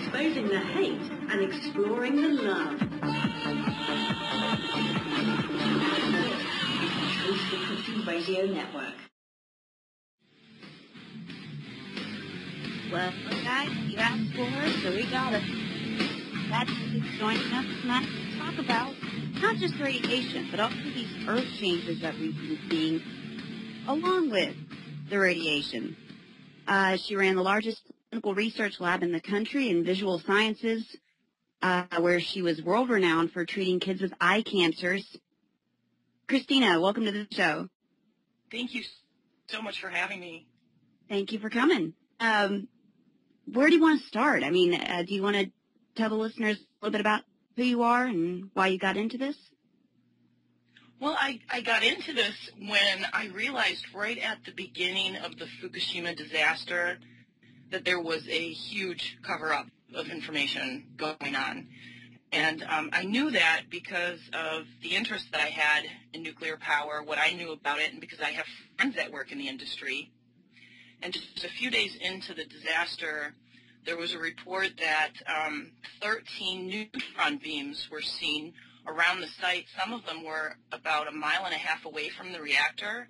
exposing the hate and exploring the love. TruthFrequency Radio Network. Well, guys, you asked for her, so we got it. RadChick is joining us tonight to talk about not just radiation, but also these earth changes that we've been seeing along with the radiation. She ran the largest clinical research lab in the country in visual sciences, where she was world-renowned for treating kids with eye cancers. Christina, welcome to the show. Thank you so much for having me. Thank you for coming. Where do you want to start? I mean, do you want to tell the listeners a little bit about who you are and why you got into this? Well, I got into this when I realized right at the beginning of the Fukushima disaster that there was a huge cover-up of information going on. And I knew that because of the interest that I had in nuclear power, what I knew about it, and because I have friends that work in the industry. And just a few days into the disaster, there was a report that 13 neutron beams were seen around the site. Some of them were about 1.5 miles away from the reactor.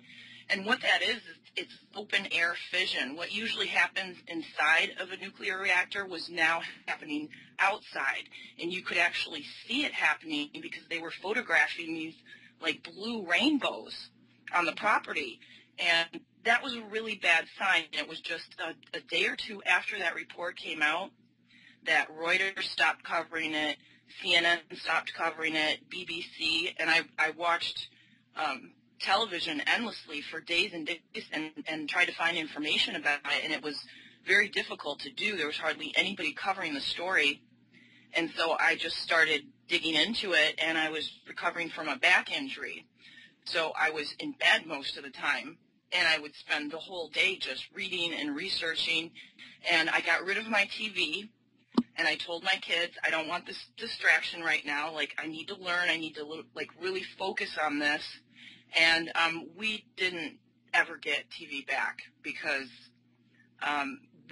And what that is it's open air fission. What usually happens inside of a nuclear reactor was now happening outside. And you could actually see it happening because they were photographing these like blue rainbows on the property. And that was a really bad sign. It was just a day or two after that report came out that Reuters stopped covering it, CNN stopped covering it, BBC, and I watched television endlessly for days and days and tried to find information about it, and it was very difficult to do. There was hardly anybody covering the story, and so I just started digging into it, and I was recovering from a back injury. So I was in bed most of the time, and I would spend the whole day just reading and researching, and I got rid of my TV, and I told my kids, I don't want this distraction right now. Like, I need to learn. I need to, like, really focus on this. And we didn't ever get TV back because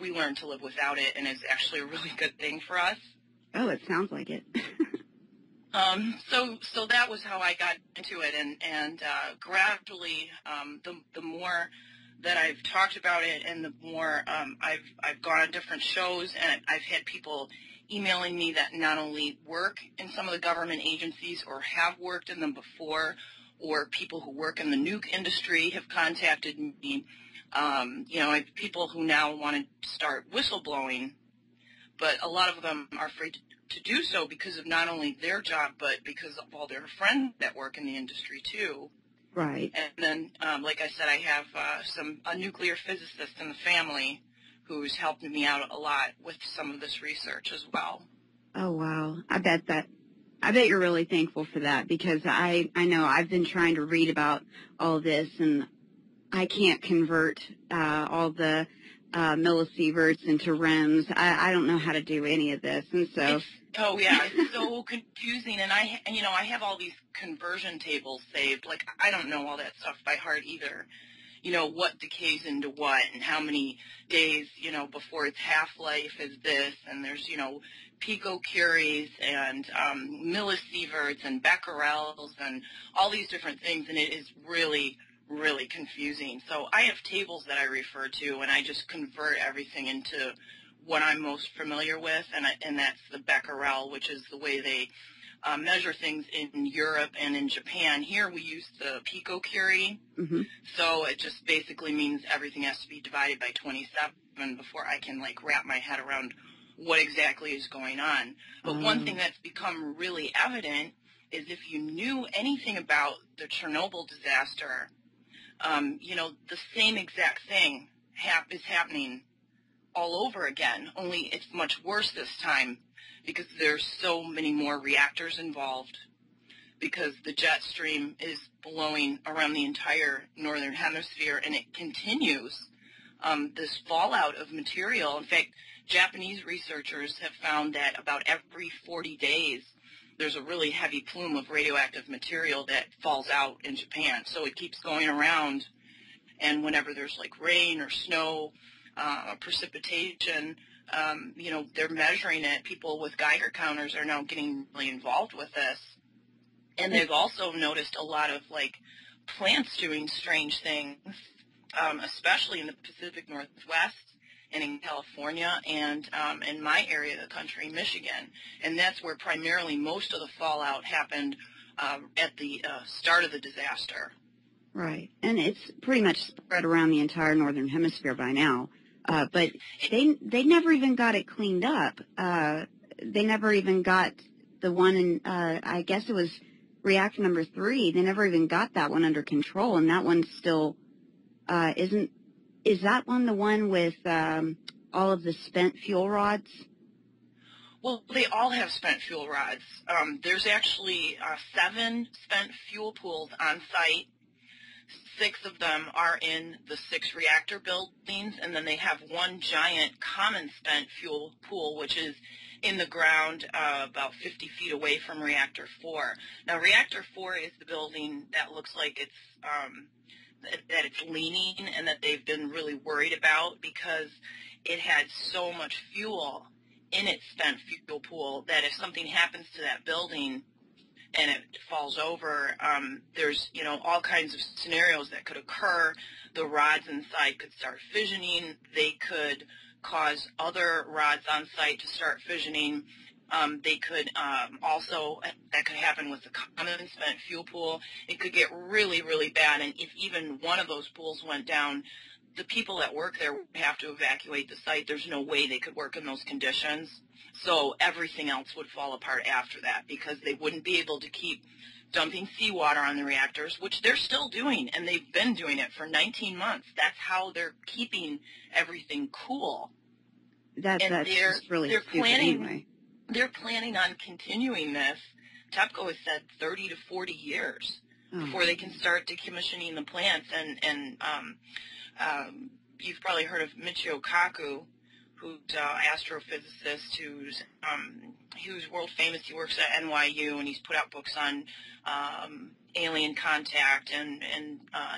we learned to live without it, and it's actually a really good thing for us. Oh, it sounds like it. So that was how I got into it, and gradually, the more that I've talked about it, and the more I've gone on different shows, and I've had people emailing me that not only work in some of the government agencies or have worked in them before, or people who work in the nuke industry have contacted me. I have people who now want to start whistleblowing, but a lot of them are afraid to do so because of not only their job, but because of all their friends that work in the industry too. Right. And then, like I said, I have a nuclear physicist in the family who's helped me out a lot with some of this research as well. Oh, wow. I bet you're really thankful for that, because I know I've been trying to read about all this, and I can't convert all the millisieverts into REMs. I don't know how to do any of this, and so. It's so confusing, and I have all these conversion tables saved. Like, I don't know all that stuff by heart either. What decays into what, and how many days, before its half-life is this, and there's, picocuries and millisieverts and becquerels and all these different things, and it is really, really confusing. So I have tables that I refer to, and I just convert everything into what I'm most familiar with, and that's the becquerel, which is the way they measure things in Europe and in Japan. Here we use the picocurie, so it just basically means everything has to be divided by 27 before I can, like, wrap my head around what exactly is going on. But one thing that's become really evident is if you knew anything about the Chernobyl disaster, the same exact thing is happening all over again, only it's much worse this time because there's so many more reactors involved, because the jet stream is blowing around the entire northern hemisphere, and it continues this fallout of material. In fact, Japanese researchers have found that about every 40 days there's a really heavy plume of radioactive material that falls out in Japan. So it keeps going around, and whenever there's like rain or snow, precipitation, they're measuring it. People with Geiger counters are now getting really involved with this. And they've also noticed a lot of, plants doing strange things, especially in the Pacific Northwest and in California and in my area of the country, Michigan. And that's where primarily most of the fallout happened at the start of the disaster. Right. And it's pretty much spread around the entire northern hemisphere by now. But they never even got it cleaned up. They never even got the one in, I guess it was reactor number 3. They never even got that one under control, and that one still is that one the one with all of the spent fuel rods? Well, they all have spent fuel rods. There's actually 7 spent fuel pools on site. 6 of them are in the 6 reactor buildings, and then they have one giant common spent fuel pool, which is in the ground about 50 feet away from Reactor 4. Now, Reactor 4 is the building that looks like it's that it's leaning and that they've been really worried about because it had so much fuel in its spent fuel pool that if something happens to that building and it falls over, there's, all kinds of scenarios that could occur. The rods inside could start fissioning. They could cause other rods on site to start fissioning. They could also, that could happen with the common spent fuel pool. It could get really, really bad. And if even one of those pools went down, the people that work there would have to evacuate the site. There's no way they could work in those conditions. So everything else would fall apart after that because they wouldn't be able to keep dumping seawater on the reactors, which they're still doing, and they've been doing it for 19 months. That's how they're keeping everything cool. That's just really stupid anyway. They're planning on continuing this. TEPCO has said 30 to 40 years before they can start decommissioning the plants. And you've probably heard of Michio Kaku, who's an astrophysicist who's world famous. He works at NYU, and he's put out books on alien contact and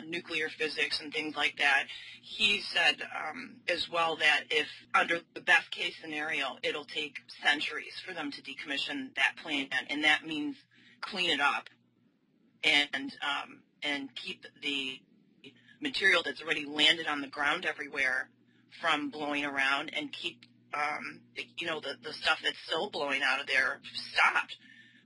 nuclear physics and things like that. He said as well that if under the best case scenario, it'll take centuries for them to decommission that plant, and that means clean it up and keep the material that's already landed on the ground everywhere from blowing around and keep the stuff that's still blowing out of there stopped.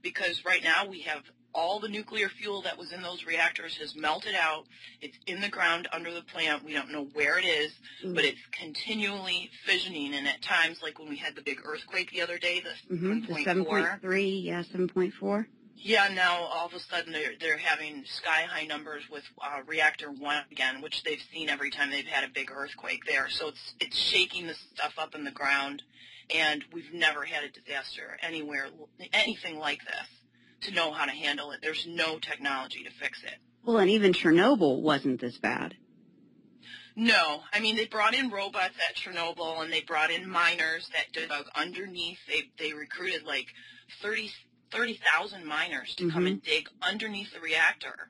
Because right now we have all the nuclear fuel that was in those reactors has melted out. It's in the ground under the plant. We don't know where it is, but it's continually fissioning. And at times, like when we had the big earthquake the other day, the 7.4. 7.4. Yeah, now all of a sudden they're having sky-high numbers with Reactor 1 again, which they've seen every time they've had a big earthquake there. So it's shaking the stuff up in the ground, and we've never had a disaster anywhere, anything like this, to know how to handle it. There's no technology to fix it. Well, and even Chernobyl wasn't this bad. No. I mean, they brought in robots at Chernobyl, and they brought in miners that dug underneath. They recruited like 30,000 miners to come and dig underneath the reactor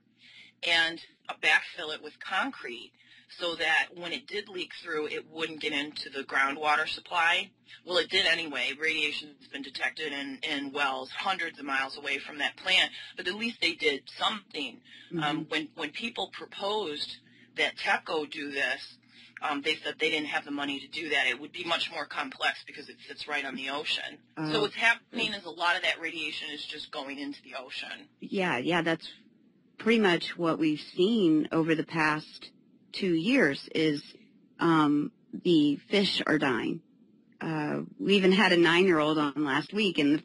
and backfill it with concrete so that when it did leak through, it wouldn't get into the groundwater supply. Well, it did anyway. Radiation has been detected in wells hundreds of miles away from that plant, but at least they did something. When people proposed that TEPCO do this, they said they didn't have the money to do that. It would be much more complex because it sits right on the ocean. So what's happening is a lot of that radiation is just going into the ocean. Yeah, that's pretty much what we've seen over the past 2 years is the fish are dying. We even had a 9-year-old on last week, and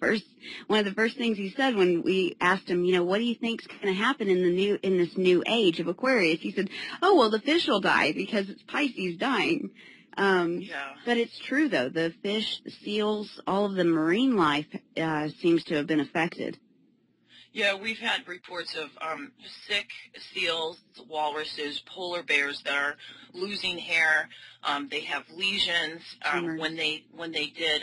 one of the first things he said when we asked him, what do you think's going to happen in this new age of Aquarius? He said, "Oh, well, the fish will die because it's Pisces dying." But it's true though. The fish, the seals, all of the marine life seems to have been affected. Yeah, we've had reports of sick seals, walruses, polar bears that are losing hair. They have lesions. When they did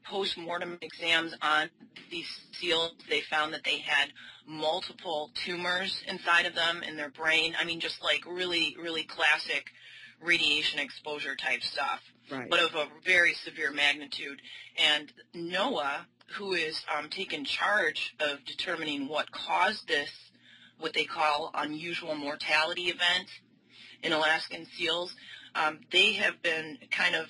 post-mortem exams on these seals, they found that they had multiple tumors inside of them in their brain. I mean, just like really, really classic radiation exposure type stuff. Right. but of a very severe magnitude. And NOAA, who is taken charge of determining what caused this, what they call unusual mortality event in Alaskan seals, they have been kind of,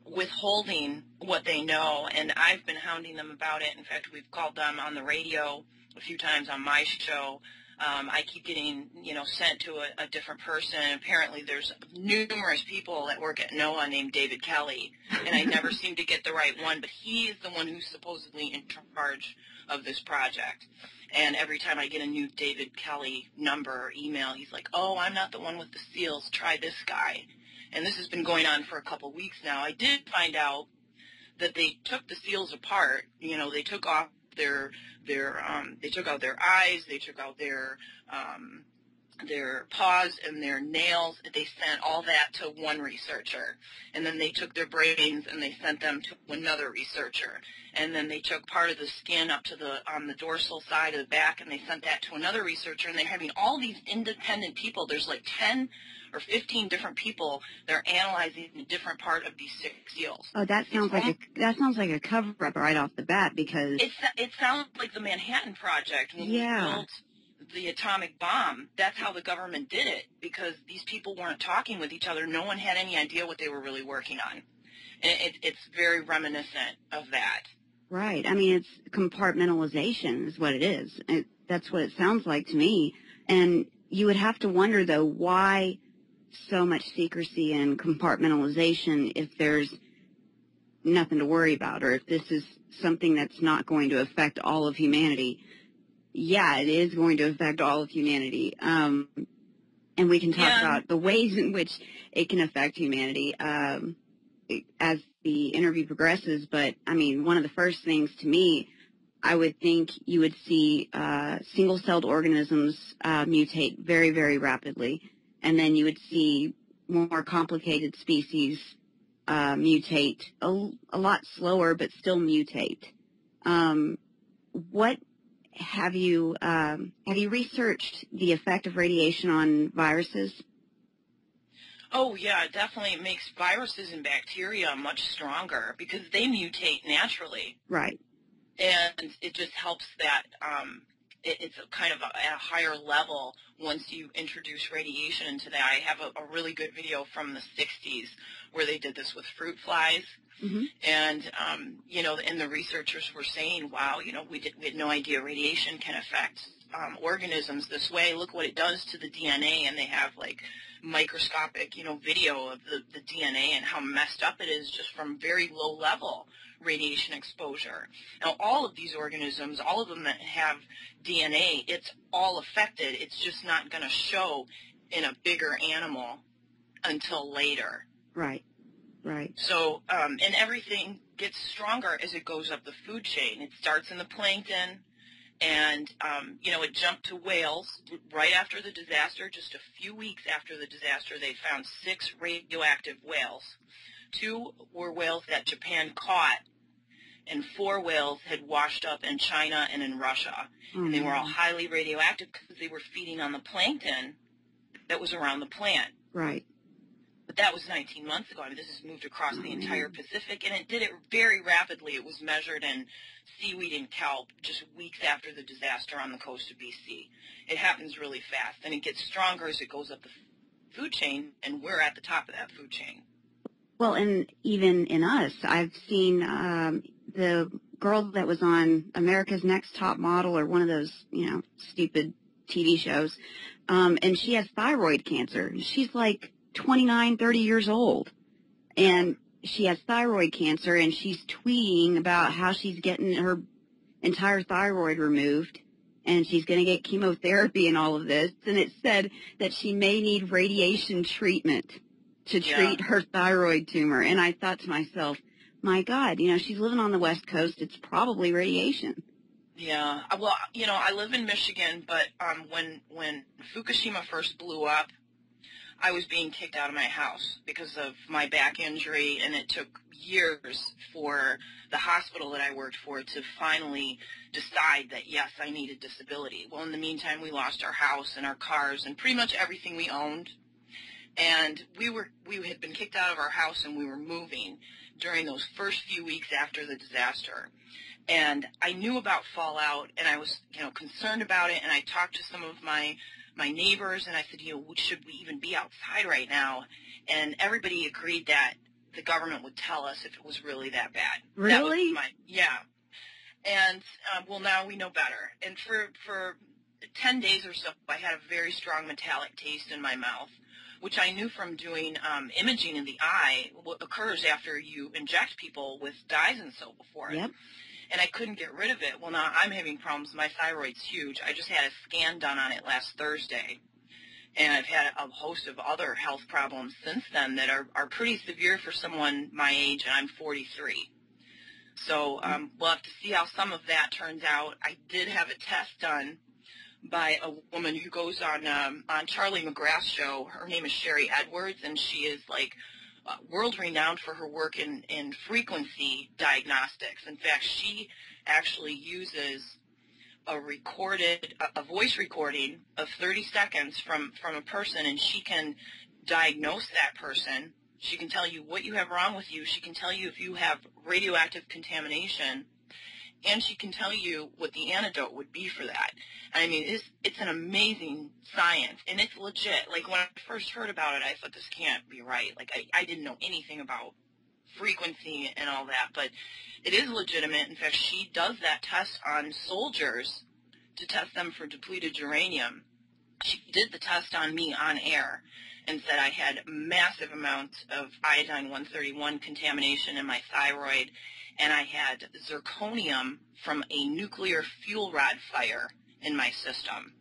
withholding what they know, and I've been hounding them about it. In fact, we've called them on the radio a few times on my show. I keep getting, sent to a different person. Apparently there's numerous people that work at NOAA named David Kelly, and I never seem to get the right one, but he is the one who's supposedly in charge of this project. And every time I get a new David Kelly number or email, he's like, oh, I'm not the one with the seals. Try this guy. And this has been going on for a couple of weeks now. I did find out that they took the seals apart. They took off they took out their eyes, they took out their paws and their nails. They sent all that to one researcher, and then they took their brains and they sent them to another researcher, and then they took part of the skin up to on the dorsal side of the back, and they sent that to another researcher. And they're having all these independent people. There's like 10 or 15 different people that are analyzing a different part of these 6 seals. Oh, that sounds like a cover-up right off the bat, because it sounds like the Manhattan Project when we built the atomic bomb. That's how the government did it, because these people weren't talking with each other. No one had any idea what they were really working on. And it's very reminiscent of that. Right. I mean, it's compartmentalization is what it is. That's what it sounds like to me. And you would have to wonder, though, why so much secrecy and compartmentalization if there's nothing to worry about, or if this is something that's not going to affect all of humanity. Yeah, it is going to affect all of humanity. And we can talk about the ways in which it can affect humanity as the interview progresses. But, I mean, one of the first things to me, I would think you would see single-celled organisms mutate very, very rapidly. And then you would see more complicated species mutate a lot slower, but still mutate. What have you researched the effect of radiation on viruses? Oh, yeah, it definitely makes viruses and bacteria much stronger because they mutate naturally. Right. And it just helps that it's a kind of at a higher level once you introduce radiation into that. I have a really good video from the 60s where they did this with fruit flies. Mm-hmm. And, and the researchers were saying, wow, we had no idea radiation can affect organisms this way. Look what it does to the DNA. And they have, like, microscopic, video of the DNA and how messed up it is just from very low level radiation exposure. Now, all of these organisms, all of them that have DNA, it's all affected. It's just not going to show in a bigger animal until later. Right, right. So, and everything gets stronger as it goes up the food chain. It starts in the plankton, and, it jumped to whales right after the disaster. Just a few weeks after the disaster, they found 6 radioactive whales. 2 were whales that Japan caught, and 4 whales had washed up in China and in Russia. Mm-hmm. And they were all highly radioactive because they were feeding on the plankton that was around the plant. Right. But that was 19 months ago. I mean, this has moved across the entire Pacific, and it did it very rapidly. It was measured in seaweed and kelp just weeks after the disaster on the coast of BC. It happens really fast, and it gets stronger as it goes up the food chain, and we're at the top of that food chain. Well, and even in us, I've seen the girl that was on America's Next Top Model or one of those, stupid TV shows, and she has thyroid cancer. She's like 29, 30 years old, and she has thyroid cancer, and she's tweeting about how she's getting her entire thyroid removed, and she's going to get chemotherapy and all of this, and it said that she may need radiation treatment to treat her thyroid tumor. And I thought to myself, my God, she's living on the West Coast. It's probably radiation. Yeah. Well, I live in Michigan, but when Fukushima first blew up, I was being kicked out of my house because of my back injury, and it took years for the hospital that I worked for to finally decide that, yes, I needed disability. Well, in the meantime, we lost our house and our cars and pretty much everything we owned. And we had been kicked out of our house, and we were moving during those first few weeks after the disaster. And I knew about fallout, and I was, concerned about it. And I talked to some of my neighbors, and I said, should we even be outside right now? And everybody agreed that the government would tell us if it was really that bad. Really? Yeah. And, now we know better. And for 10 days or so, I had a very strong metallic taste in my mouth, which I knew from doing imaging in the eye, what occurs after you inject people with dyes and so forth. Yep. And I couldn't get rid of it. Well, now I'm having problems. My thyroid's huge. I just had a scan done on it last Thursday. And I've had a host of other health problems since then that are pretty severe for someone my age, and I'm 43. So we'll have to see how some of that turns out. I did have a test done by a woman who goes on Charlie McGrath's show. Her name is Sheree Edwards, and she is world-renowned for her work in frequency diagnostics. In fact, she actually uses a voice recording of 30 seconds from a person, and she can diagnose that person. She can tell you what you have wrong with you. She can tell you if you have radioactive contamination, and she can tell you what the antidote would be for that. I mean, it's an amazing science, and it's legit. Like, when I first heard about it, I thought, this can't be right. Like, I didn't know anything about frequency and all that, but it is legitimate. In fact, she does that test on soldiers to test them for depleted uranium. She did the test on me on air and said I had massive amounts of iodine-131 contamination in my thyroid, and I had zirconium from a nuclear fuel rod fire in my system.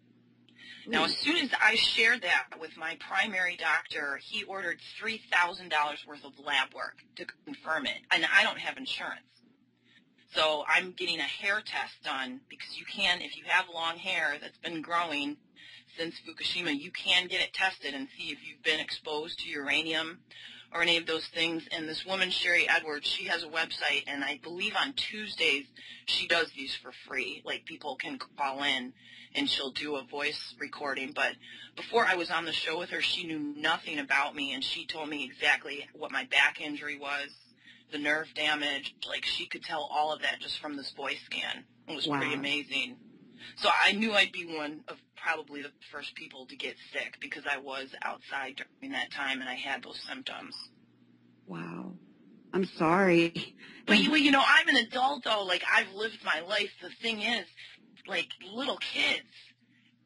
Now, as soon as I shared that with my primary doctor, he ordered $3,000 worth of lab work to confirm it, and I don't have insurance. So I'm getting a hair test done, because you can, if you have long hair that's been growing since Fukushima, you can get it tested and see if you've been exposed to uranium or any of those things. And this woman, Sheree Edwards, she has a website, and I believe on Tuesdays she does these for free. Like, people can call in and she'll do a voice recording. But before I was on the show with her, she knew nothing about me, and she told me exactly what my back injury was, the nerve damage. Like, she could tell all of that just from this voice scan. It was pretty amazing. So I knew I'd be one of probably the first people to get sick, because I was outside during that time and I had those symptoms. Wow. I'm sorry. But, I'm an adult, though. Like, I've lived my life. The thing is, like, little kids,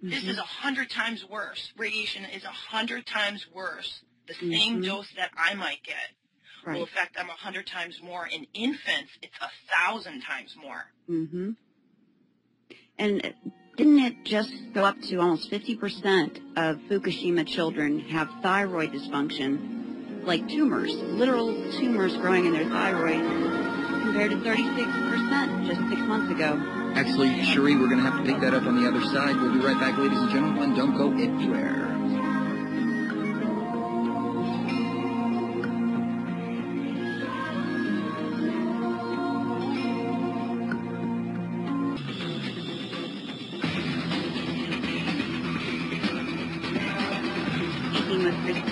this is 100 times worse. Radiation is 100 times worse. The same dose that I might get will affect them 100 times more. In infants, it's 1,000 times more. Mm-hmm. And didn't it just go up to almost 50% of Fukushima children have thyroid dysfunction, like tumors, literal tumors growing in their thyroid, compared to 36% just 6 months ago? Actually, Sheree, we're going to have to pick that up on the other side. We'll be right back, ladies and gentlemen. Don't go anywhere.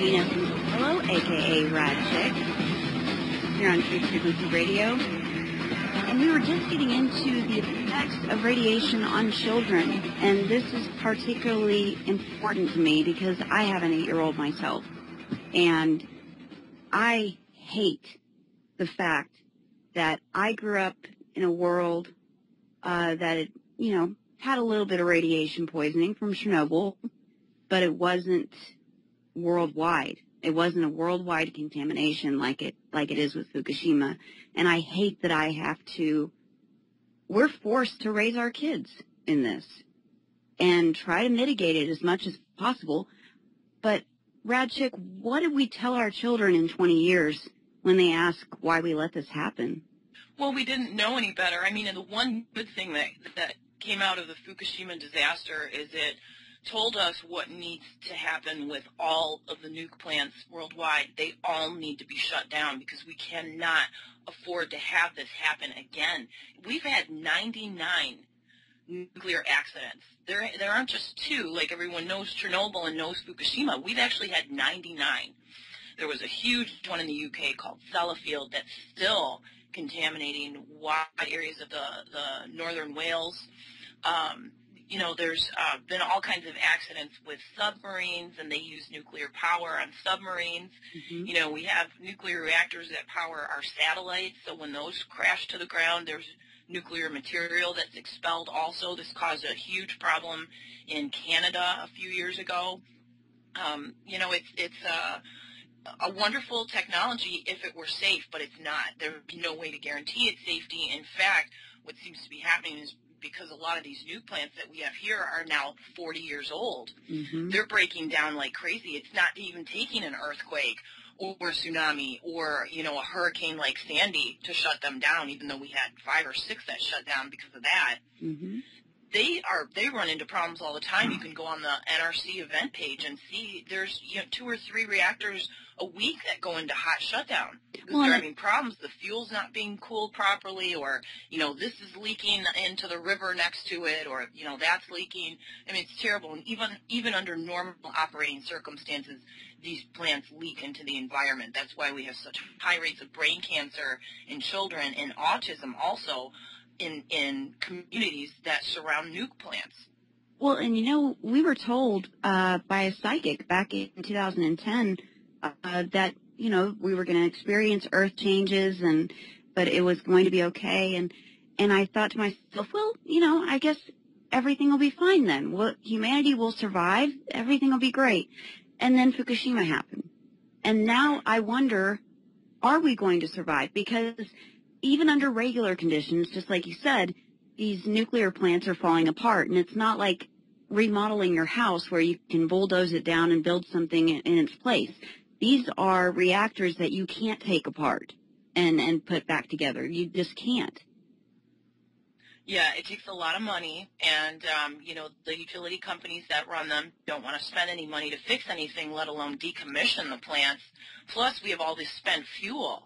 Hello, a.k.a. RadChick, here on TruthFrequency Radio. And we were just getting into the effects of radiation on children, and this is particularly important to me because I have an 8-year-old myself, and I hate the fact that I grew up in a world that, had a little bit of radiation poisoning from Chernobyl, but it wasn't worldwide. It wasn't a worldwide contamination like it is with Fukushima. And I hate that we're forced to raise our kids in this and try to mitigate it as much as possible. But, RadChick, what did we tell our children in 20 years when they ask why we let this happen? Well, we didn't know any better. I mean, and the one good thing that came out of the Fukushima disaster is it told us what needs to happen with all of the nuke plants worldwide. They all need to be shut down, because we cannot afford to have this happen again. We've had 99 nuclear accidents. There aren't just 2, like everyone knows Chernobyl and knows Fukushima. We've actually had 99. There was a huge one in the UK called Sellafield that's still contaminating wide areas of the northern Wales. There's been all kinds of accidents with submarines, and they use nuclear power on submarines. Mm-hmm. We have nuclear reactors that power our satellites, so when those crash to the ground, there's nuclear material that's expelled also. This caused a huge problem in Canada a few years ago. It's a wonderful technology if it were safe, but it's not. There would be no way to guarantee its safety. In fact, what seems to be happening is because a lot of these nuke plants that we have here are now 40 years old, Mm-hmm. they're breaking down like crazy. It's not even taking an earthquake or a tsunami or, a hurricane like Sandy to shut them down, even though we had 5 or 6 that shut down because of that. Mm-hmm. They run into problems all the time. You can go on the NRC event page and see there's 2 or 3 reactors a week that go into hot shutdown. They're having problems. The fuel's not being cooled properly, or this is leaking into the river next to it, or that's leaking. I mean, it's terrible. And even under normal operating circumstances, these plants leak into the environment. That's why we have such high rates of brain cancer in children and autism also in communities that surround nuke plants. Well, and we were told by a psychic back in 2010 that we were going to experience earth changes, but it was going to be okay. And I thought to myself, well, I guess everything will be fine then. Well, humanity will survive. Everything will be great. And then Fukushima happened. And now I wonder, are we going to survive? Because even under regular conditions, just like you said, these nuclear plants are falling apart. And it's not like remodeling your house where you can bulldoze it down and build something in its place. These are reactors that you can't take apart and put back together. You just can't. Yeah, it takes a lot of money, and, the utility companies that run them don't want to spend any money to fix anything, let alone decommission the plants. Plus, we have all this spent fuel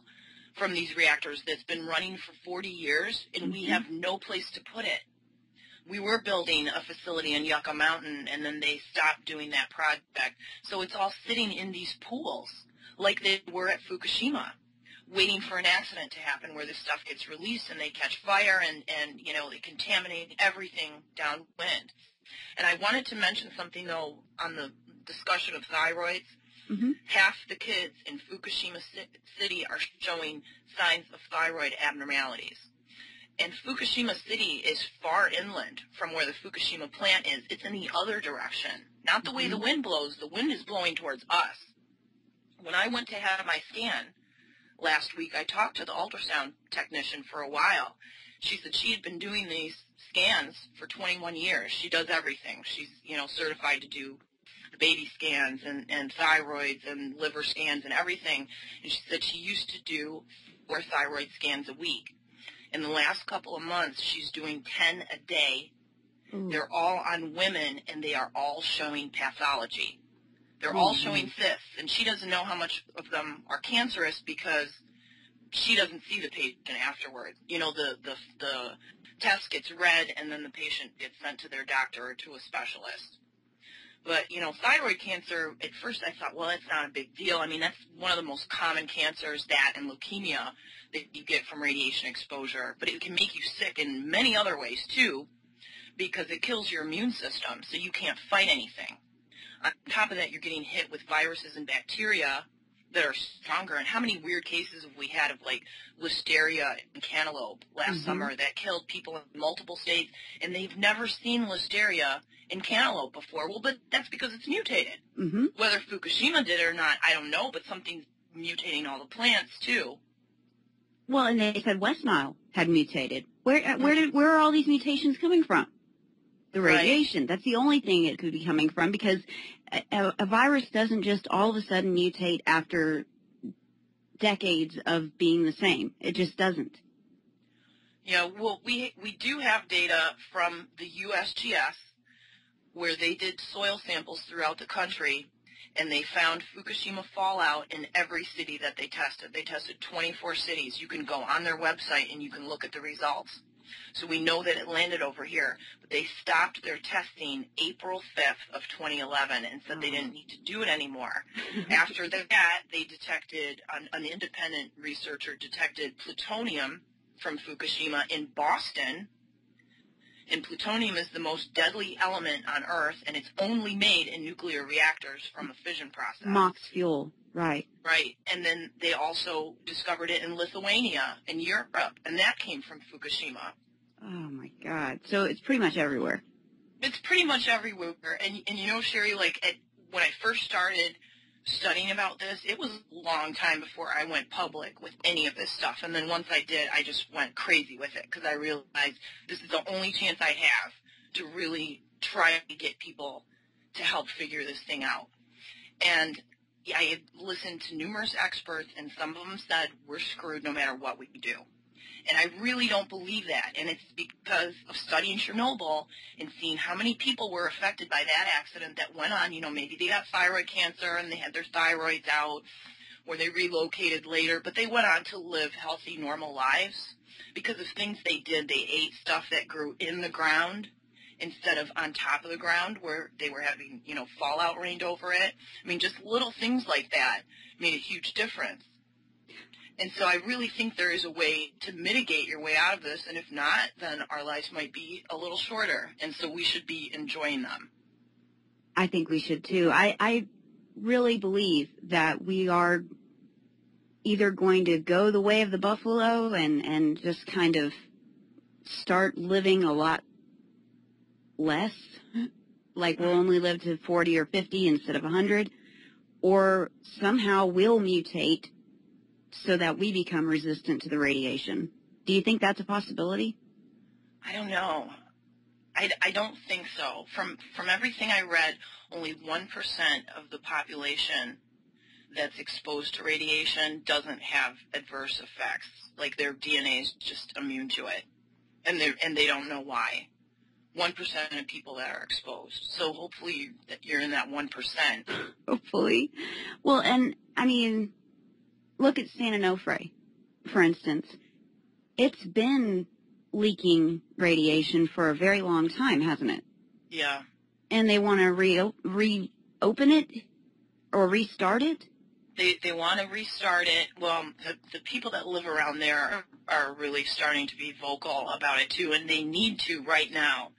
from these reactors that's been running for 40 years, and we have no place to put it. We were building a facility in Yucca Mountain, and then they stopped doing that project. So it's all sitting in these pools, like they were at Fukushima, waiting for an accident to happen where this stuff gets released and they catch fire and they contaminate everything downwind. And I wanted to mention something, though, on the discussion of thyroids. Mm-hmm. Half the kids in Fukushima City are showing signs of thyroid abnormalities. And Fukushima City is far inland from where the Fukushima plant is. It's in the other direction, not the way the wind blows. The wind is blowing towards us. When I went to have my scan last week, I talked to the ultrasound technician for a while. She said she had been doing these scans for 21 years. She does everything. She's, certified to do the baby scans and thyroids and liver scans and everything. And she said she used to do 4 thyroid scans a week. In the last couple of months, she's doing 10 a day. Ooh. They're all on women, and they are all showing pathology. They're all showing cysts, and she doesn't know how much of them are cancerous because she doesn't see the patient afterward. The test gets read, and then the patient gets sent to their doctor or to a specialist. But, thyroid cancer, at first I thought, well, that's not a big deal. I mean, that's one of the most common cancers, that and leukemia, that you get from radiation exposure. But it can make you sick in many other ways, too, because it kills your immune system, so you can't fight anything. On top of that, you're getting hit with viruses and bacteria that are stronger. And how many weird cases have we had of, like, listeria in cantaloupe last summer that killed people in multiple states, and they've never seen listeria in cantaloupe before? Well, but that's because it's mutated. Mm-hmm. Whether Fukushima did it or not, I don't know, but something's mutating all the plants, too. Well, and they said West Nile had mutated. Where are all these mutations coming from? The radiation. Right. That's the only thing it could be coming from, because a virus doesn't just all of a sudden mutate after decades of being the same. It just doesn't. Yeah, well, we do have data from the USGS where they did soil samples throughout the country, and they found Fukushima fallout in every city that they tested. They tested 24 cities. You can go on their website and you can look at the results. So we know that it landed over here, but they stopped their testing April 5th of 2011 and said they didn't need to do it anymore. After that, they detected, an independent researcher detected plutonium from Fukushima in Boston. And plutonium is the most deadly element on Earth, and it's only made in nuclear reactors from a fission process. MOX fuel, right. Right. And then they also discovered it in Lithuania and Europe, and that came from Fukushima. Oh, my God. So it's pretty much everywhere. It's pretty much everywhere. And you know, Sherry, like when I first started studying about this, it was a long time before I went public with any of this stuff. And then once I did, I just went crazy with it because I realized this is the only chance I have to really try to get people to help figure this thing out. And I had listened to numerous experts, and some of them said we're screwed no matter what we do. And I really don't believe that. And it's because of studying Chernobyl and seeing how many people were affected by that accident that went on. You know, maybe they got thyroid cancer and they had their thyroids out, or they relocated later, but they went on to live healthy, normal lives because of things they did. They ate stuff that grew in the ground instead of on top of the ground where they were having, you know, fallout rained over it. I mean, just little things like that made a huge difference. And so I really think there is a way to mitigate your way out of this, and if not, then our lives might be a little shorter, and so we should be enjoying them. I think we should, too. I really believe that we are either going to go the way of the buffalo and just kind of start living a lot less, like we'll only live to 40 or 50 instead of 100, or somehow we'll mutate so that we become resistant to the radiation. Do you think that's a possibility? I don't know. I don't think so. From everything I read, only 1% of the population that's exposed to radiation doesn't have adverse effects. Like their DNA is just immune to it, and they don't know why. 1% of people that are exposed. So hopefully that you're in that 1%. Hopefully. Well, and I mean, look at San Onofre, for instance. It's been leaking radiation for a very long time, hasn't it? Yeah. And they want to reopen it or restart it? They want to restart it. Well, the people that live around there are really starting to be vocal about it, too, and they need to right now.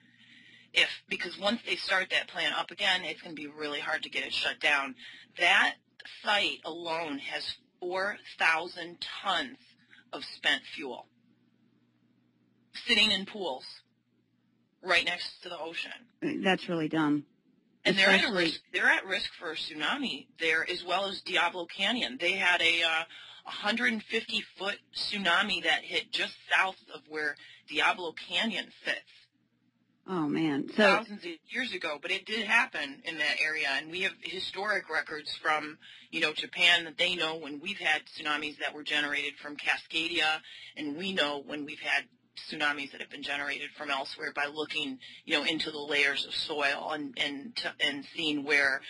Because once they start that plant up again, it's going to be really hard to get it shut down. That site alone has 4,000 tons of spent fuel sitting in pools right next to the ocean. That's really dumb. And they're at risk for a tsunami there, as well as Diablo Canyon. They had a 150-foot tsunami that hit just south of where Diablo Canyon sits. Oh, man. So, thousands of years ago, but it did happen in that area, and we have historic records from, you know, Japan that they know when we've had tsunamis that were generated from Cascadia, and we know when we've had tsunamis that have been generated from elsewhere by looking, you know, into the layers of soil and seeing where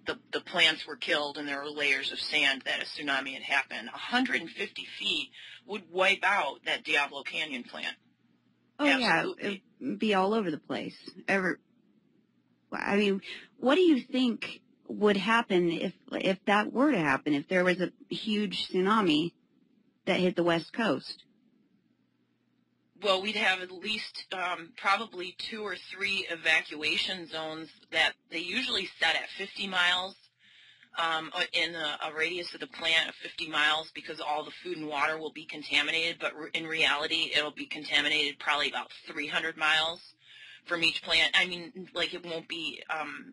the plants were killed and there were layers of sand that a tsunami had happened. 150 feet would wipe out that Diablo Canyon plant. Oh, Absolutely. yeah, it'd be all over the place. I mean, what do you think would happen if that were to happen, if there was a huge tsunami that hit the West Coast? Well, we'd have at least probably 2 or 3 evacuation zones that they usually set at 50 miles in a radius of the plant of 50 miles because all the food and water will be contaminated, but in reality it'll be contaminated probably about 300 miles from each plant. I mean, like it won't be,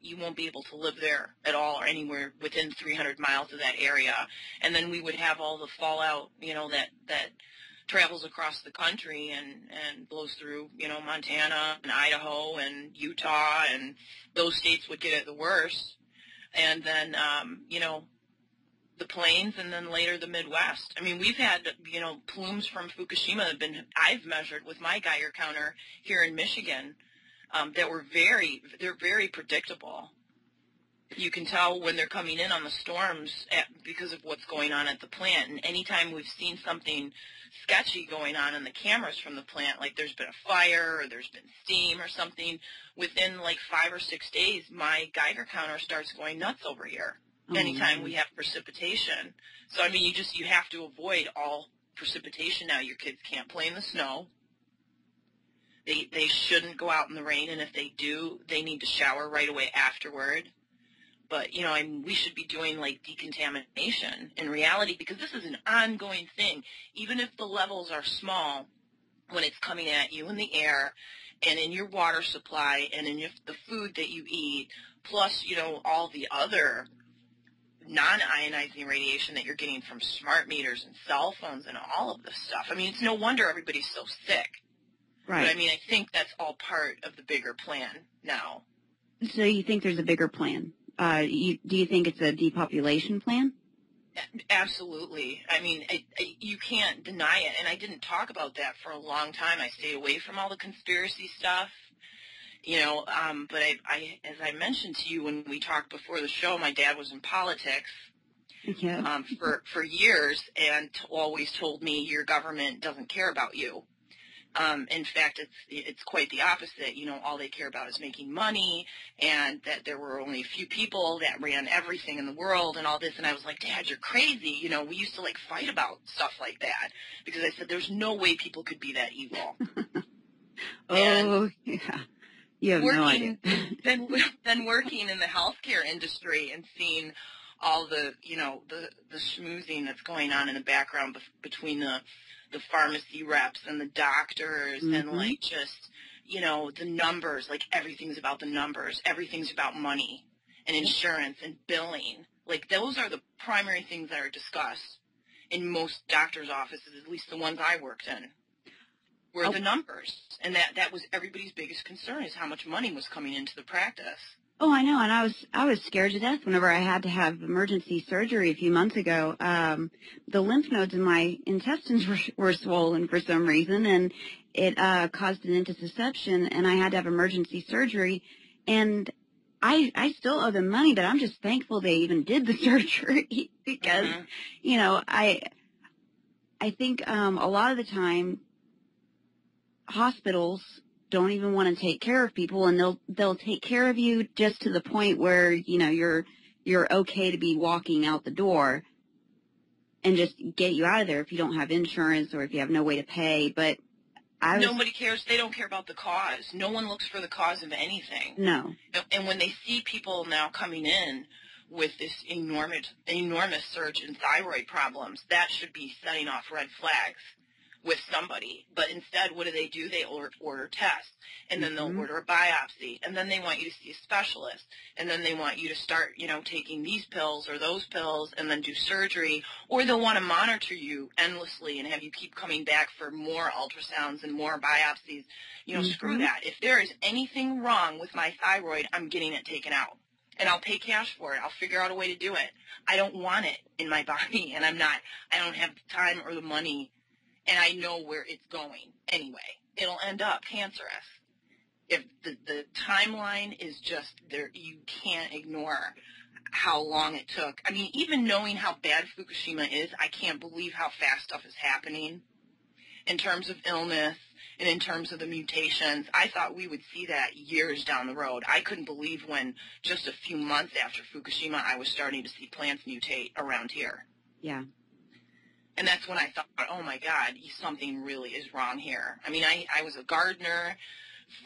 you won't be able to live there at all or anywhere within 300 miles of that area. And then we would have all the fallout, you know, that travels across the country and blows through, you know, Montana and Idaho and Utah, and those states would get it the worst. And then, you know, the plains, and then later the Midwest. I mean, we've had, you know, plumes from Fukushima I've measured with my Geiger counter here in Michigan that they're very predictable. You can tell when they're coming in on the storms because of what's going on at the plant. And anytime we've seen something sketchy going on in the cameras from the plant, like there's been a fire or there's been steam or something, within like 5 or 6 days, my Geiger counter starts going nuts over here. Anytime we have precipitation. So, I mean, you have to avoid all precipitation now. Your kids can't play in the snow. They shouldn't go out in the rain, and if they do, they need to shower right away afterward. But, you know, I mean, we should be doing, like, decontamination in reality, because this is an ongoing thing. Even if the levels are small, when it's coming at you in the air and in your water supply and in the food that you eat, plus, you know, all the other non-ionizing radiation that you're getting from smart meters and cell phones and all of this stuff. I mean, it's no wonder everybody's so sick. Right. But, I mean, I think that's all part of the bigger plan now. So you think there's a bigger plan? Do you think it's a depopulation plan? Absolutely. I mean, you can't deny it. And I didn't talk about that for a long time. I stayed away from all the conspiracy stuff. You know, but as I mentioned to you when we talked before the show, my dad was in politics for years and always told me your government doesn't care about you. In fact, it's quite the opposite. You know, all they care about is making money, and that there were only a few people that ran everything in the world and all this. And I was like, Dad, you're crazy. You know, we used to like fight about stuff like that because I said there's no way people could be that evil. Yeah. You have no idea. Then working in the healthcare industry and seeing all the, you know, the schmoozing that's going on in the background between the pharmacy reps and the doctors and like just, you know, the numbers, like everything's about the numbers. Everything's about money and insurance and billing. Like those are the primary things that are discussed in most doctors' offices, at least the ones I worked in. Were the numbers, and that was everybody's biggest concern is how much money was coming into the practice. Oh, I know, and I was scared to death whenever I had to have emergency surgery a few months ago. The lymph nodes in my intestines were swollen for some reason, and it caused an intussusception, and I had to have emergency surgery. And I still owe them money, but I'm just thankful they even did the surgery because, you know, I think a lot of the time hospitals don't even want to take care of people, and they'll take care of you just to the point where, you know, you're okay to be walking out the door and just get you out of there if you don't have insurance or if you have no way to pay. But nobody cares. They don't care about the cause. No one looks for the cause of anything. No. And when they see people now coming in with this enormous surge in thyroid problems, that should be setting off red flags with somebody. But instead, what do? They order tests, and then they'll order a biopsy, and then they want you to see a specialist, and then they want you to start, you know, taking these pills or those pills, and then do surgery, or they'll want to monitor you endlessly and have you keep coming back for more ultrasounds and more biopsies. You know, screw that. If there is anything wrong with my thyroid, I'm getting it taken out. And I'll pay cash for it. I'll figure out a way to do it. I don't want it in my body, and I don't have the time or the money. And I know where it's going anyway. It'll end up cancerous. If the timeline is just there, you can't ignore how long it took. I mean, even knowing how bad Fukushima is, I can't believe how fast stuff is happening in terms of illness and in terms of the mutations. I thought we would see that years down the road. I couldn't believe when just a few months after Fukushima, I was starting to see plants mutate around here. Yeah. And that's when I thought, oh, my God, something really is wrong here. I mean, I was a gardener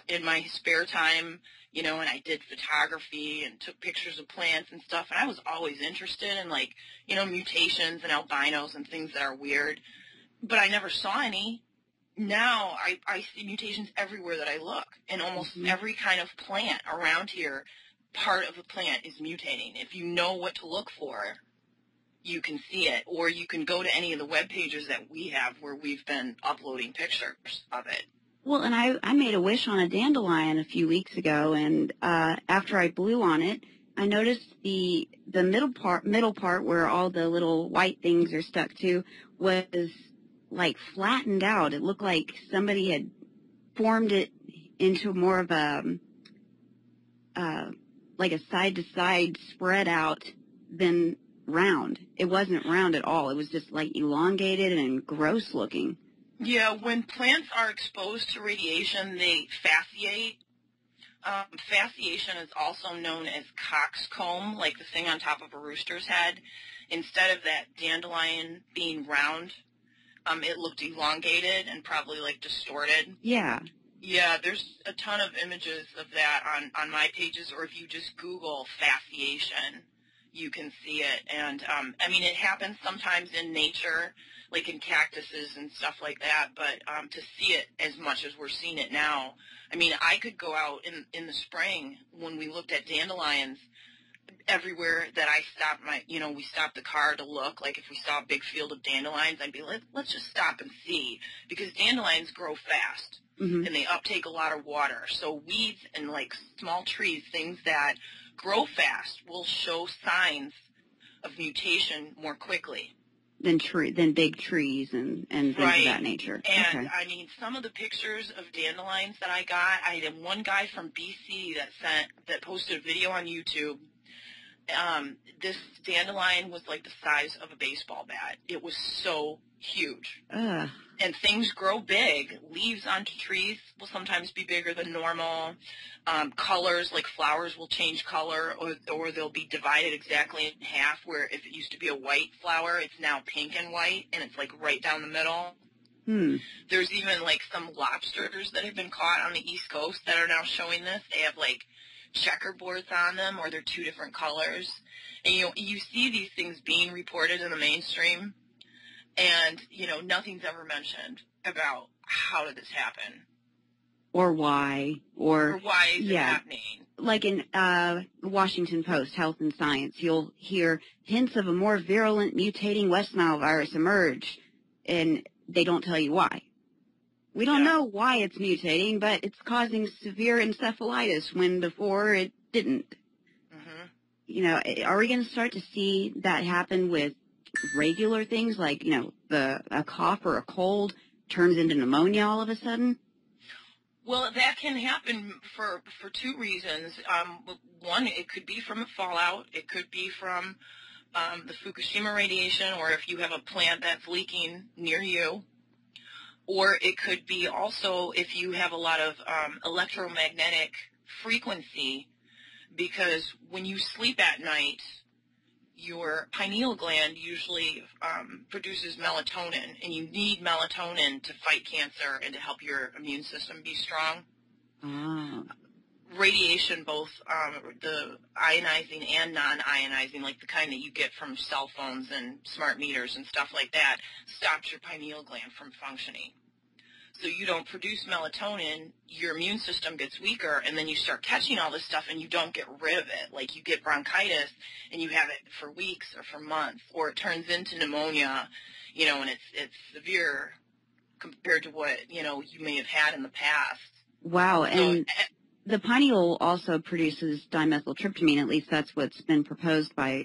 in my spare time, you know, and I did photography and took pictures of plants and stuff. And I was always interested in, like, you know, mutations and albinos and things that are weird. But I never saw any. Now I see mutations everywhere that I look. And almost every kind of plant around here, part of the plant is mutating. If you know what to look for, you can see it, or you can go to any of the web pages that we have where we've been uploading pictures of it. Well, and I made a wish on a dandelion a few weeks ago, and after I blew on it, I noticed the middle part where all the little white things are stuck to was like flattened out. It looked like somebody had formed it into more of a like a side-to-side spread out than round. It wasn't round at all. It was just like elongated and gross looking. Yeah, when plants are exposed to radiation, they fasciate. Fasciation is also known as coxcomb, like the thing on top of a rooster's head. Instead of that dandelion being round, it looked elongated and probably like distorted. Yeah. Yeah, there's a ton of images of that on my pages, or if you just Google fasciation, you can see it. And, I mean, it happens sometimes in nature, like in cactuses and stuff like that, but to see it as much as we're seeing it now, I mean, I could go out in the spring when we looked at dandelions, everywhere that I stopped we stopped the car to look, like if we saw a big field of dandelions, I'd be like, let's just stop and see, because dandelions grow fast. Mm-hmm. And they uptake a lot of water. So weeds and like small trees, things that grow fast, will show signs of mutation more quickly Than big trees and things right. of that nature. And okay. I mean, some of the pictures of dandelions that I got, I had one guy from BC that posted a video on YouTube. This dandelion was like the size of a baseball bat. It was so huge. Ugh. And things grow big. Leaves onto trees will sometimes be bigger than normal. Colors, like flowers, will change color, or they'll be divided exactly in half, where if it used to be a white flower, it's now pink and white, and it's like right down the middle. There's even like some lobsters that have been caught on the East Coast that are now showing this. They have like checkerboards on them, or they're two different colors. And you see these things being reported in the mainstream, and nothing's ever mentioned about how did this happen, or why, or why is it happening. Like in Washington Post, Health and Science, you'll hear hints of a more virulent mutating West Nile virus emerge, and they don't tell you why. We don't know why it's mutating, but it's causing severe encephalitis when before it didn't. Mm-hmm. Are we going to start to see that happen with regular things like, a cough or a cold turns into pneumonia all of a sudden? Well, that can happen for two reasons. One, it could be from a fallout. It could be from the Fukushima radiation, or if you have a plant that's leaking near you. Or it could be also if you have a lot of electromagnetic frequency, because when you sleep at night, your pineal gland usually produces melatonin, and you need melatonin to fight cancer and to help your immune system be strong. Oh. Radiation, both the ionizing and non-ionizing, like the kind that you get from cell phones and smart meters and stuff like that, stops your pineal gland from functioning. So you don't produce melatonin, your immune system gets weaker, and then you start catching all this stuff and you don't get rid of it. Like you get bronchitis and you have it for weeks or for months, or it turns into pneumonia, and it's severe compared to what, you may have had in the past. Wow. And the pineal also produces dimethyltryptamine. At least that's what's been proposed by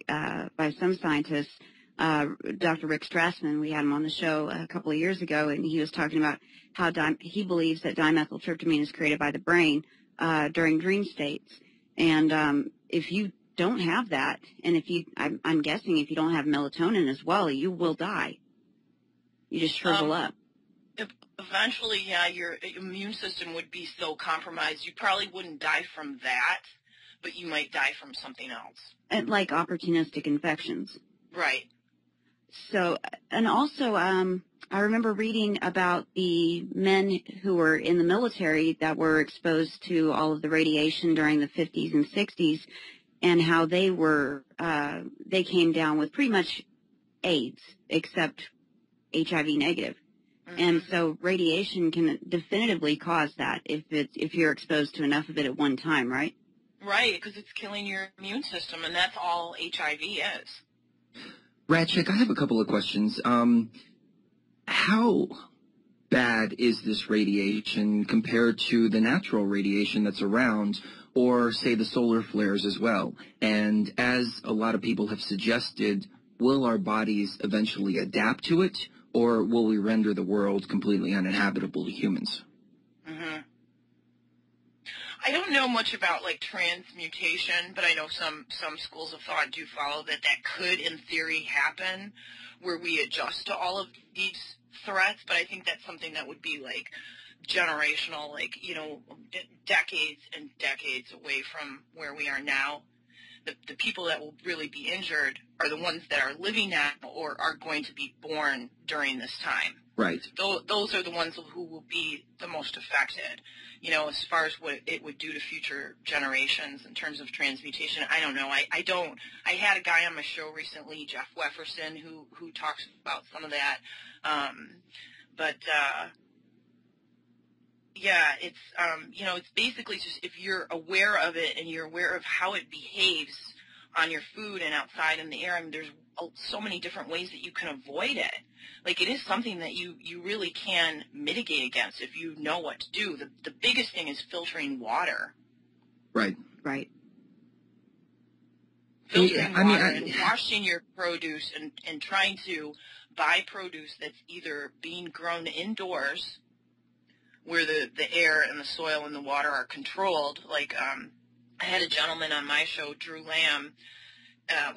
some scientists. Dr. Rick Strassman, we had him on the show a couple of years ago, and he was talking about how he believes that dimethyltryptamine is created by the brain during dream states. And if you don't have that, and I'm guessing if you don't have melatonin as well, you will die. You just shrivel up. Eventually, your immune system would be so compromised, you probably wouldn't die from that, but you might die from something else. And like opportunistic infections. Right. So, and also, I remember reading about the men who were in the military that were exposed to all of the radiation during the 50s and 60s, and how they came down with pretty much AIDS, except HIV negative. Mm-hmm. And so radiation can definitively cause that if you're exposed to enough of it at one time, right? Right, because it's killing your immune system, and that's all HIV is. RadChick, I have a couple of questions. How bad is this radiation compared to the natural radiation that's around, or, say, the solar flares as well? And as a lot of people have suggested, will our bodies eventually adapt to it, or will we render the world completely uninhabitable to humans? Mm-hmm. I don't know much about like transmutation, but I know some schools of thought do follow that could, in theory, happen, where we adjust to all of these threats. But I think that's something that would be like generational, like, decades and decades away from where we are now. The people that will really be injured are the ones that are living now or are going to be born during this time. Right. Those are the ones who will be the most affected. As far as what it would do to future generations in terms of transmutation, I don't know. I had a guy on my show recently, Jeff Wefferson, who talks about some of that. Yeah, it's basically just if you're aware of it and you're aware of how it behaves on your food and outside in the air. I mean, there's so many different ways that you can avoid it. Like, it is something that you really can mitigate against if you know what to do. The biggest thing is filtering water. Right. Right. Filtering water and washing your produce and trying to buy produce that's either being grown indoors where the air and the soil and the water are controlled. Like, I had a gentleman on my show, Drew Lamb,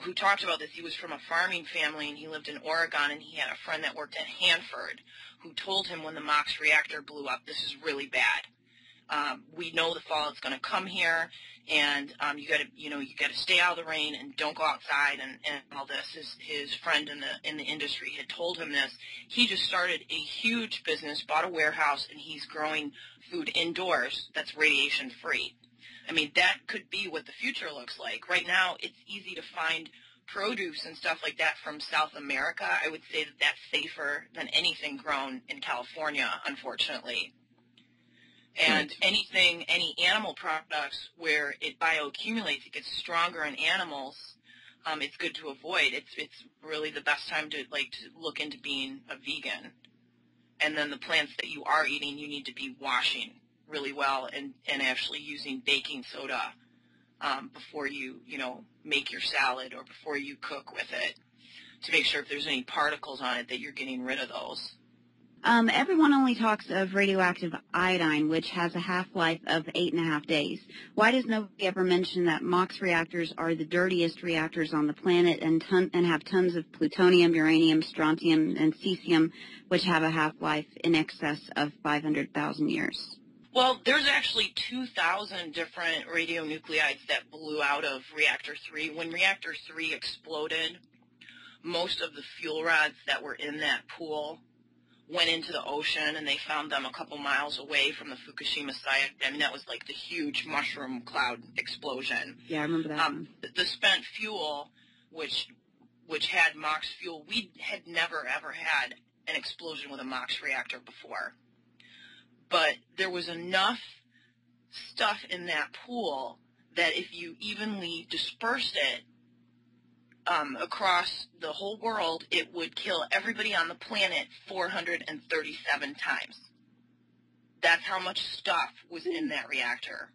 who talked about this. He was from a farming family, and he lived in Oregon, and he had a friend that worked at Hanford who told him when the MOX reactor blew up, this is really bad. We know the fallout's going to come here, and you got to stay out of the rain and don't go outside and all this. His friend in the industry had told him this. He just started a huge business, bought a warehouse, and he's growing food indoors that's radiation free. I mean, that could be what the future looks like. Right now, it's easy to find produce and stuff like that from South America. I would say that that's safer than anything grown in California, unfortunately. And Right. any animal products where it bioaccumulates, it gets stronger in animals, it's good to avoid. It's really the best time to look into being a vegan. And then the plants that you are eating, you need to be washing really well and actually using baking soda before you make your salad or before you cook with it to make sure if there's any particles on it that you're getting rid of those. Everyone only talks of radioactive iodine, which has a half-life of 8.5 days. Why does nobody ever mention that MOX reactors are the dirtiest reactors on the planet and have tons of plutonium, uranium, strontium, and cesium, which have a half-life in excess of 500,000 years? Well, there's actually 2,000 different radionuclides that blew out of Reactor 3. When Reactor 3 exploded, most of the fuel rods that were in that pool went into the ocean, and they found them a couple miles away from the Fukushima site. I mean, that was like the huge mushroom cloud explosion. Yeah, I remember that one. The spent fuel, which had MOX fuel, we had never, ever had an explosion with a MOX reactor before. But there was enough stuff in that pool that if you evenly dispersed it across the whole world, it would kill everybody on the planet 437 times. That's how much stuff was in that reactor.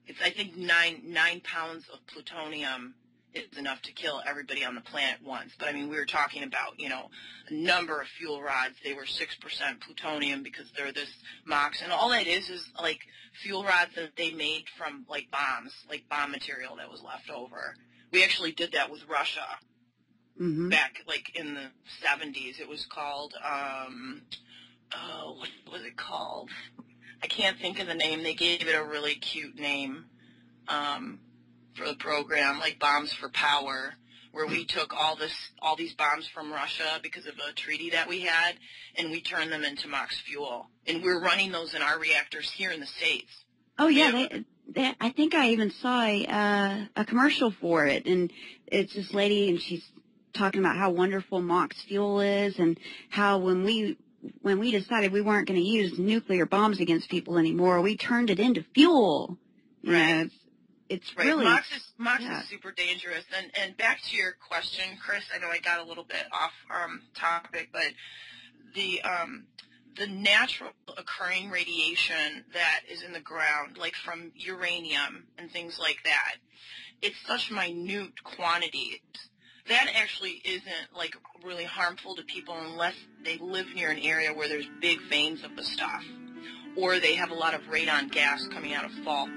It's, I think, 9 pounds of plutonium is enough to kill everybody on the planet once. But, I mean, we were talking about, a number of fuel rods. They were 6% plutonium because they're this MOX. And all that is like, fuel rods that they made from, like, bombs, like bomb material that was left over. We actually did that with Russia back, like, in the 70s. It was called, what was it called? I can't think of the name. They gave it a really cute name for the program, like Bombs for Power, where we took all these bombs from Russia because of a treaty that we had, and we turned them into MOX fuel. And we're running those in our reactors here in the States. Oh, yeah. I think I even saw a commercial for it, and it's this lady, and she's talking about how wonderful MOX fuel is, and how when we decided we weren't going to use nuclear bombs against people anymore, we turned it into fuel. Right. It's right. really MOX is super dangerous. And back to your question, Chris, I know I got a little bit off topic, but the natural occurring radiation that is in the ground, like from uranium and things like that, it's such minute quantities. That actually isn't, like, really harmful to people unless they live near an area where there's big veins of the stuff. or they have a lot of radon gas coming out of faults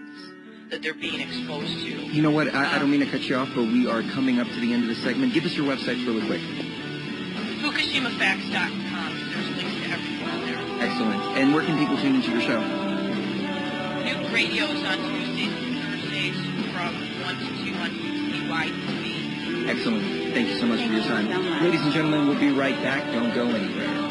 that they're being exposed to. You know what? I don't mean to cut you off, but we are coming up to the end of the segment. Give us your website really quick. FukuShimaFacts.com. There's links to everything on there. Excellent. And where can people tune into your show? New radios on Tuesdays and Thursdays from 1 to 2 on UTY TV. Excellent. Thank you so much for your time. Thank you so much. Ladies and gentlemen, we'll be right back. Don't go anywhere.